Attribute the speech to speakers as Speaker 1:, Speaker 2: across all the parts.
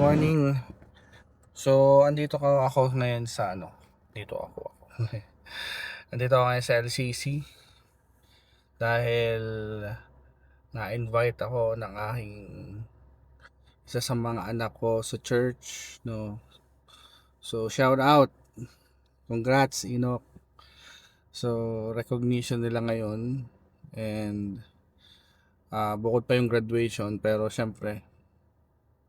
Speaker 1: morning. So, andito ako ngayon sa dito ako. Andito ako ngayon sa LCC dahil na-invite ako ng aking isa sa mga anak ko sa church, no. So, shout out. Congrats, Enoch. So, recognition nila ngayon and bukod pa yung graduation, pero syempre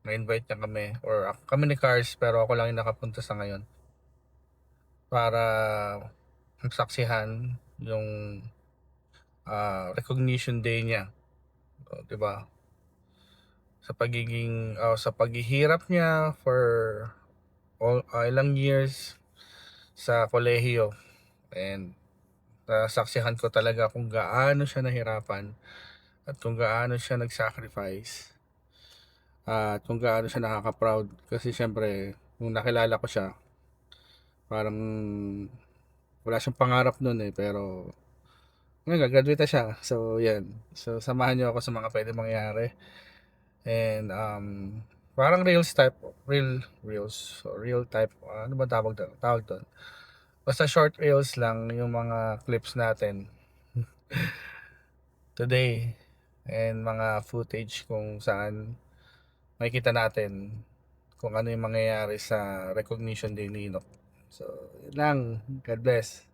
Speaker 1: na-invite niya kami or kami ni Cars, pero ako lang yung nakapunta sa ngayon para saksihan yung recognition day niya, 'di ba? Sa paghihirap niya for ilang years sa kolehiyo, and saksihan ko talaga kung gaano siya nahirapan at kung gaano siya nag-sacrifice at kung gaano siya nakaka-proud, kasi syempre nung nakilala ko siya parang wala siyang pangarap noon pero ngayon gagraduate na siya. So yan, so samahan niyo ako sa mga pwede mangyari. And parang real type, ano ba tawag doon, basta short reels lang yung mga clips natin today, and mga footage kung saan makikita natin kung ano yung mangyayari sa recognition day ni Enoch. So yun lang, God bless.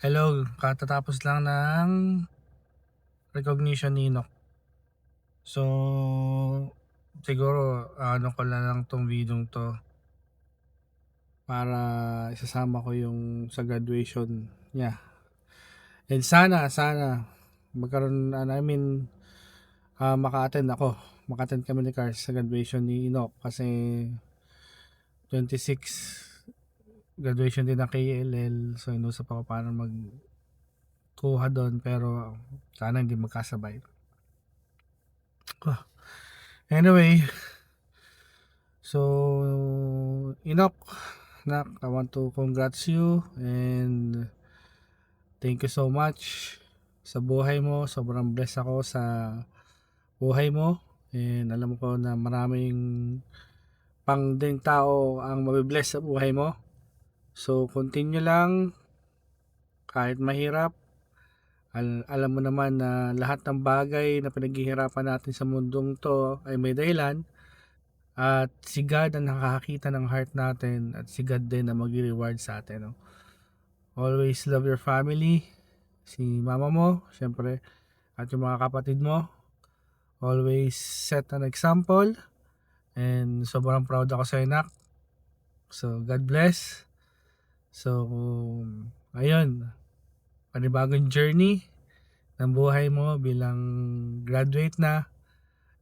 Speaker 1: Hello, katatapos lang ng recognition ni Enoch. So, siguro ko lang tong video to para isasama ko yung sa graduation niya. And sana magkaroon, maka-attend kami ni Cars sa graduation ni Enoch, kasi 26 graduation din ng KLL. So inusap ako para magkuha doon, pero sana hindi magkasabay. Anyway, so Enoch, I want to congrats you, and Thank you so much sa buhay mo. Sobrang blessed ako sa buhay mo. And alam ko na maraming pang ding tao ang mabibless sa buhay mo. So, continue lang kahit mahirap. Alam mo naman na lahat ng bagay na pinaghihirapan natin sa mundong to ay may dahilan. At si God ang nakakakita ng heart natin at si God din ang mag-reward sa atin. No? Always love your family. Si mama mo, syempre, at yung mga kapatid mo. Always set an example. And sobrang proud ako sa anak. So, God bless. So, ayun. Panibagong journey ng buhay mo bilang graduate na.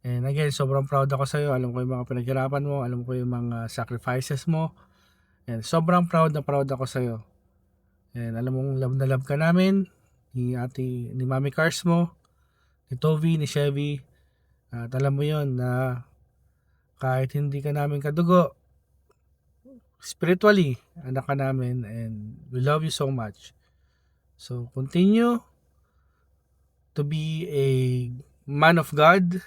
Speaker 1: And again, sobrang proud ako sa iyo. Alam ko yung mga pinaghirapan mo. Alam ko yung mga sacrifices mo. And sobrang proud ako sa iyo. And alam mong love na love ka namin. Ni Mami Cars mo. Ni Tovi, ni Chevy. At alam mo yon na kahit hindi ka namin kadugo, spiritually, anak ka namin. And we love you so much. So, continue to be a man of God.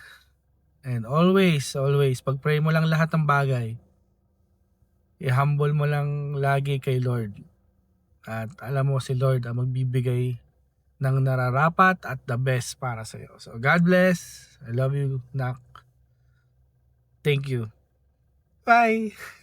Speaker 1: And always, pag-pray mo lang lahat ng bagay. I-humble mo lang lagi kay Lord. At alam mo si Lord ang magbibigay ng nararapat at the best para sa iyo. So God bless. I love you, Nak. Thank you. Bye!